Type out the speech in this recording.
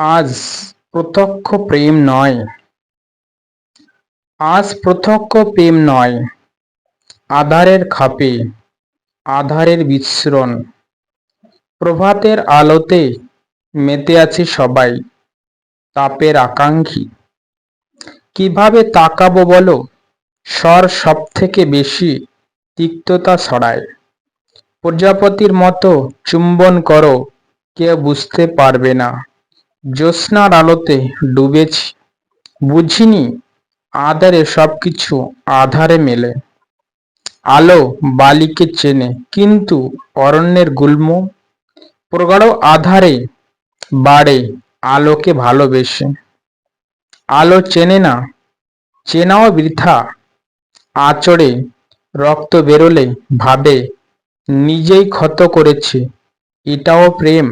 আজ প্রত্যক্ষ প্রেম নয়, আজ প্রত্যক্ষ প্রেম নয়, আঁধারের খাপে আঁধারের বিস্মরণ। প্রভাতের আলোতে মেতে আছে সবাই, তাপের আকাঙ্ক্ষী। কিভাবে তাকাবো বলো, স্বর সব থেকে বেশি তিক্ততা ছড়ায়। প্রজাপতির মতো চুম্বন করো, কেউ বুঝতে পারবে না। জ্যোৎস্নার আলোতে ডুবেছি, বুঝিনি আঁধারে সবকিছু আঁধারে মেলে। আলো বালিকে চেনে, কিন্তু অরণ্যের গুল্ম প্রগাঢ় আঁধারে বাড়ে আলোকে ভালোবেসে। আলো চেনে না, চেনাও বৃথা। আঁচড়ে রক্ত বেরোলে ভাবে নিজেই ক্ষত করেছে, এটাও প্রেম।